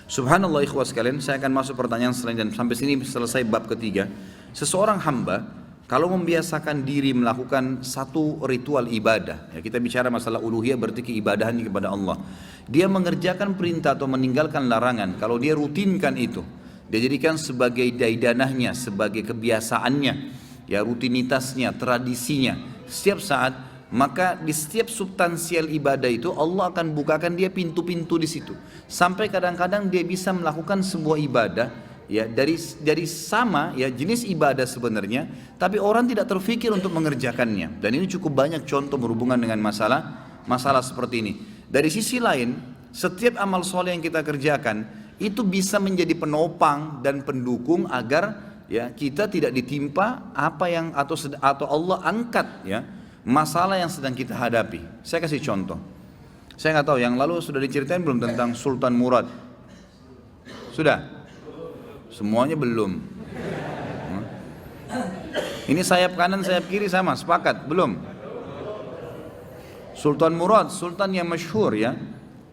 Subhanallah ikhwas sekalian, saya akan masuk pertanyaan selanjutnya dan sampai sini selesai bab ketiga. Seseorang hamba kalau membiasakan diri melakukan satu ritual ibadah, ya kita bicara masalah uluhiyah berarti keibadahan kepada Allah. Dia mengerjakan perintah atau meninggalkan larangan, kalau dia rutinkan itu, dia jadikan sebagai daidanahnya, sebagai kebiasaannya, ya rutinitasnya, tradisinya, setiap saat, maka di setiap substansial ibadah itu Allah akan bukakan dia pintu-pintu di situ. Sampai kadang-kadang dia bisa melakukan sebuah ibadah ya dari sama ya jenis ibadah sebenarnya, tapi orang tidak terfikir untuk mengerjakannya. Dan ini cukup banyak contoh berhubungan dengan masalah seperti ini. Dari sisi lain, setiap amal soleh yang kita kerjakan itu bisa menjadi penopang dan pendukung agar ya kita tidak ditimpa apa yang atau Allah angkat ya masalah yang sedang kita hadapi. Saya kasih contoh. Saya nggak tahu yang lalu sudah diceritain belum tentang Sultan Murad? Sudah? Semuanya belum. Ini sayap kanan, sayap kiri sama, sepakat? Belum? Sultan Murad, sultan yang masyhur ya.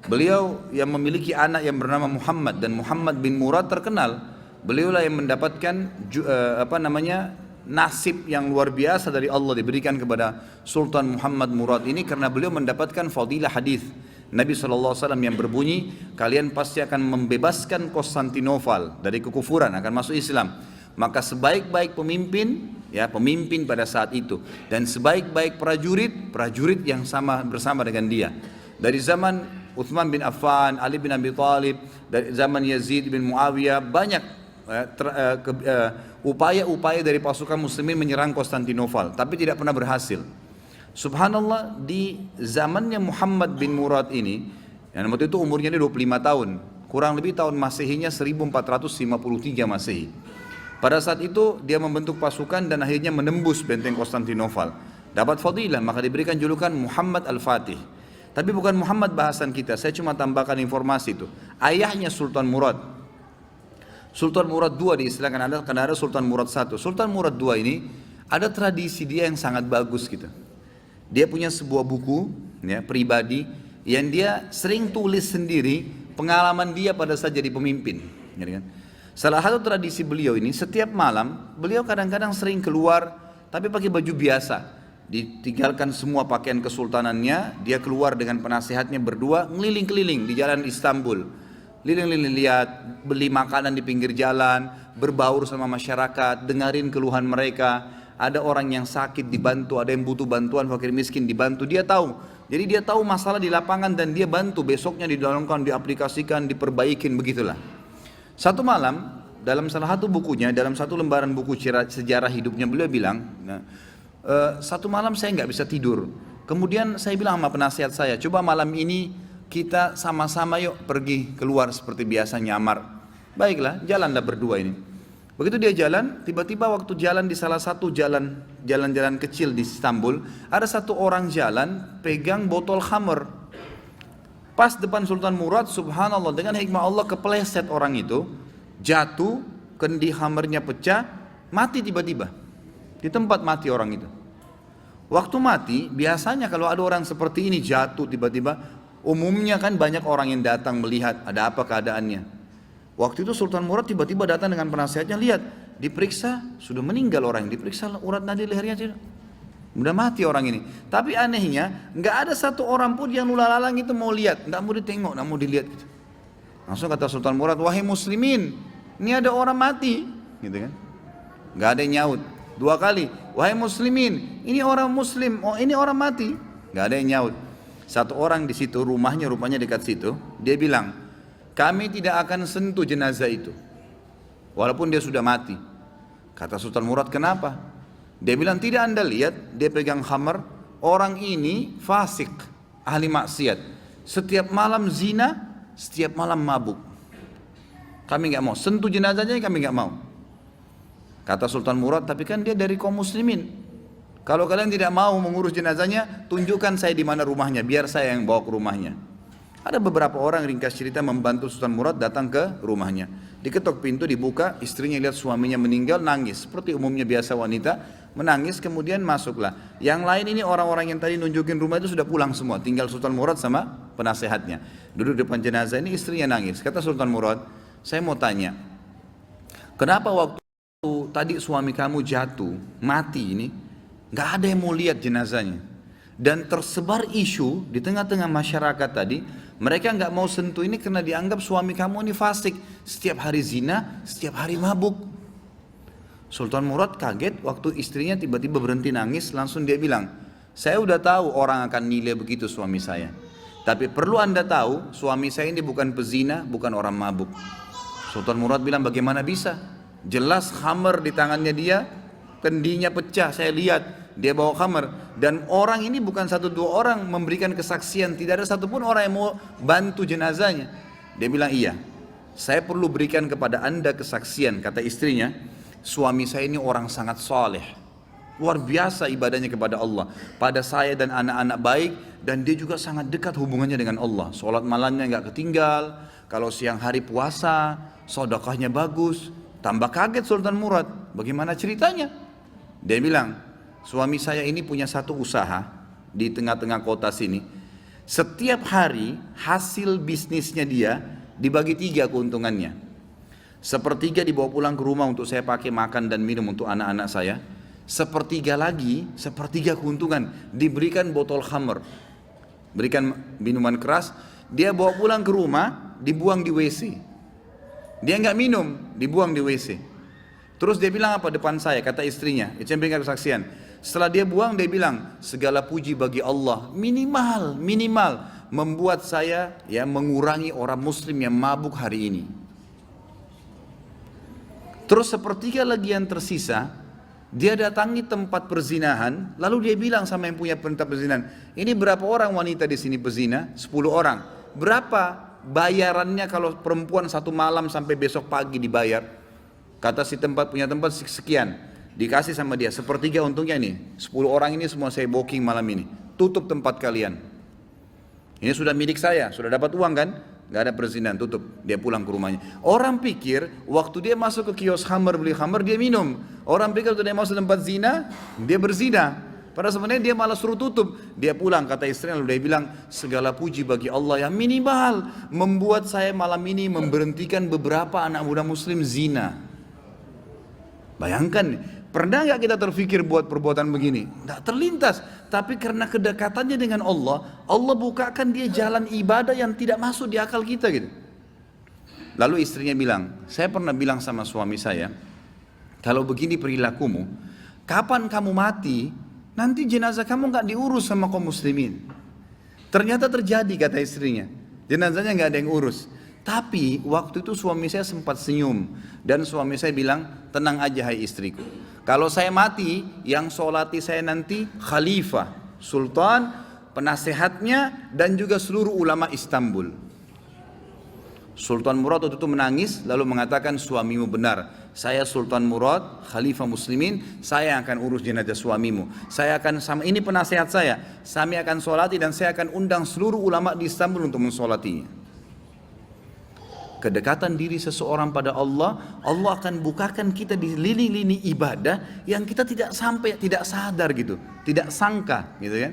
Beliau yang memiliki anak yang bernama Muhammad, dan Muhammad bin Murad terkenal. Beliaulah yang mendapatkan nasib yang luar biasa dari Allah diberikan kepada Sultan Muhammad Murad ini karena beliau mendapatkan fadilah hadis Nabi SAW yang berbunyi, kalian pasti akan membebaskan Konstantinopel dari kekufuran, akan masuk Islam. Maka sebaik-baik pemimpin, ya pemimpin pada saat itu, dan sebaik-baik prajurit yang sama bersama dengan dia. Dari zaman Utsman bin Affan, Ali bin Abi Thalib, dari zaman Yazid bin Muawiyah, banyak upaya-upaya dari pasukan muslimin menyerang Konstantinopel, tapi tidak pernah berhasil. Subhanallah, di zamannya Muhammad bin Murad ini, yang waktu itu umurnya 25 tahun, kurang lebih tahun Masehinya 1453 Masehi. Pada saat itu dia membentuk pasukan dan akhirnya menembus benteng Konstantinopel. Dapat fadilah, maka diberikan julukan Muhammad Al-Fatih. Tapi bukan Muhammad bahasan kita, saya cuma tambahkan informasi itu. Ayahnya Sultan Murad. Sultan Murad II diistilahkan karena ada Sultan Murad I. Sultan Murad II ini ada tradisi dia yang sangat bagus gitu. Dia punya sebuah buku ya, pribadi yang dia sering tulis sendiri pengalaman dia pada saat jadi pemimpin. Ya kan? Salah satu tradisi beliau ini setiap malam beliau kadang-kadang sering keluar tapi pakai baju biasa. Ditinggalkan semua pakaian kesultanannya, dia keluar dengan penasehatnya berdua ngeliling-keliling di jalan Istanbul. Liling-liling lihat, beli makanan di pinggir jalan, berbaur sama masyarakat, dengarin keluhan mereka. Ada orang yang sakit dibantu, ada yang butuh bantuan, fakir miskin dibantu, dia tahu. Jadi dia tahu masalah di lapangan dan dia bantu, besoknya didalamkan, diaplikasikan, diperbaikin, begitulah. Satu malam, dalam salah satu bukunya, dalam satu lembaran buku sejarah hidupnya, beliau bilang, satu malam saya nggak bisa tidur. Kemudian saya bilang sama penasihat saya, coba malam ini kita sama-sama yuk pergi keluar seperti biasa nyamar. Baiklah, jalanlah berdua ini. Begitu dia jalan, tiba-tiba waktu jalan di salah satu jalan-jalan kecil di Istanbul, ada satu orang jalan pegang botol khamr. Pas depan Sultan Murad, subhanallah, dengan hikmah Allah kepleset orang itu, jatuh, kendi khamrnya pecah, mati tiba-tiba. Di tempat mati orang itu. Waktu mati, biasanya kalau ada orang seperti ini jatuh tiba-tiba, umumnya kan banyak orang yang datang melihat ada apa keadaannya. Waktu itu Sultan Murad tiba-tiba datang dengan penasehatnya, lihat, diperiksa, sudah meninggal orang, diperiksa urat nadi lehernya, udah mati orang ini. Tapi anehnya, nggak ada satu orang pun yang lalang itu mau lihat, nggak mau ditengok, nggak mau dilihat gitu. Langsung kata Sultan Murad, wahai muslimin, ini ada orang mati, gitu kan? Nggak ada yang nyaut. Dua kali, wahai muslimin, ini orang muslim, oh ini orang mati, nggak ada yang nyaut. Satu orang di situ, rumahnya rupanya dekat situ, dia bilang, kami tidak akan sentuh jenazah itu, walaupun dia sudah mati. Kata Sultan Murad, kenapa? Dia bilang, tidak anda lihat, dia pegang khamar, orang ini fasik, ahli maksiat, setiap malam zina, setiap malam mabuk. Kami nggak mau sentuh jenazahnya, kami nggak mau. Kata Sultan Murad, tapi kan dia dari kaum muslimin. Kalau kalian tidak mau mengurus jenazahnya, tunjukkan saya di mana rumahnya, biar saya yang bawa ke rumahnya. Ada beberapa orang, ringkas cerita, membantu Sultan Murad datang ke rumahnya. Diketok pintu, dibuka, istrinya lihat suaminya meninggal, nangis. Seperti umumnya biasa wanita, menangis, kemudian masuklah. Yang lain ini orang-orang yang tadi nunjukin rumah itu sudah pulang semua, tinggal Sultan Murad sama penasehatnya. Duduk depan jenazah ini, istrinya nangis. Kata Sultan Murad, saya mau tanya, kenapa waktu tadi suami kamu jatuh, mati ini, nggak ada yang mau lihat jenazahnya? Dan tersebar isu di tengah-tengah masyarakat tadi, mereka nggak mau sentuh ini karena dianggap suami kamu ini fasik, setiap hari zina, setiap hari mabuk. Sultan Murad kaget waktu istrinya tiba-tiba berhenti nangis, langsung dia bilang, saya udah tahu orang akan nilai begitu suami saya. Tapi perlu anda tahu, suami saya ini bukan pezina, bukan orang mabuk. Sultan Murad bilang, bagaimana bisa? Jelas khamar di tangannya dia, kendinya pecah, saya lihat. Dia bawa khamar. Dan orang ini bukan satu dua orang memberikan kesaksian, tidak ada satupun orang yang mau bantu jenazahnya. Dia bilang, iya, saya perlu berikan kepada anda kesaksian, kata istrinya. Suami saya ini orang sangat saleh, luar biasa ibadahnya kepada Allah, pada saya dan anak-anak baik, dan dia juga sangat dekat hubungannya dengan Allah. Sholat malamnya nggak ketinggal, kalau siang hari puasa, sedekahnya bagus. Tambah kaget Sultan Murad, bagaimana ceritanya? Dia bilang, suami saya ini punya satu usaha di tengah-tengah kota sini. Setiap hari hasil bisnisnya dia dibagi 3 keuntungannya. Sepertiga dibawa pulang ke rumah untuk saya pakai makan dan minum untuk anak-anak saya. Sepertiga lagi, sepertiga keuntungan diberikan botol khamr, berikan minuman keras. Dia bawa pulang ke rumah, dibuang di WC. Dia nggak minum, dibuang di WC. Terus dia bilang apa depan saya, kata istrinya, itu yang berikan kesaksian. Setelah dia buang, dia bilang, segala puji bagi Allah, minimal membuat saya mengurangi orang muslim yang mabuk hari ini. Terus sepertiga lagi yang tersisa, dia datangi tempat perzinahan, lalu dia bilang sama yang punya tempat perzinahan, ini berapa orang wanita di sini pezina? 10 orang. Berapa bayarannya kalau perempuan 1 malam sampai besok pagi dibayar? Kata si tempat punya tempat sekian, dikasih sama dia, sepertiga untungnya nih, 10 orang ini semua saya booking malam ini, tutup tempat kalian. Ini sudah milik saya, sudah dapat uang kan? Gak ada perzinahan, tutup. Dia pulang ke rumahnya. Orang pikir waktu dia masuk ke kios khamar, beli khamar, dia minum. Orang pikir waktu dia masuk tempat zina, dia berzina. Padahal sebenarnya dia malah suruh tutup. Dia pulang, kata istrinya, lalu dia bilang, segala puji bagi Allah yang minimal membuat saya malam ini memberhentikan beberapa anak muda muslim zina. Bayangkan, pernah gak kita terfikir buat perbuatan begini? Tidak terlintas. Tapi karena kedekatannya dengan Allah, Allah bukakan dia jalan ibadah yang tidak masuk di akal kita gitu. Lalu istrinya bilang, saya pernah bilang sama suami saya, kalau begini perilakumu, kapan kamu mati, nanti jenazah kamu gak diurus sama kaum muslimin. Ternyata terjadi, kata istrinya, jenazahnya gak ada yang urus. Tapi waktu itu suami saya sempat senyum, dan suami saya bilang, tenang aja hai istriku, kalau saya mati, yang sholati saya nanti khalifah, sultan, penasehatnya, dan juga seluruh ulama Istanbul. Sultan Murad waktu itu menangis, lalu mengatakan, suamimu benar, saya Sultan Murad, khalifah muslimin, saya akan urus jenazah suamimu. Saya akan, ini penasehat saya akan sholati dan saya akan undang seluruh ulama di Istanbul untuk mensolatinya. Kedekatan diri seseorang pada Allah, Allah akan bukakan kita di lini-lini ibadah yang kita tidak sadar gitu, tidak sangka gitu ya.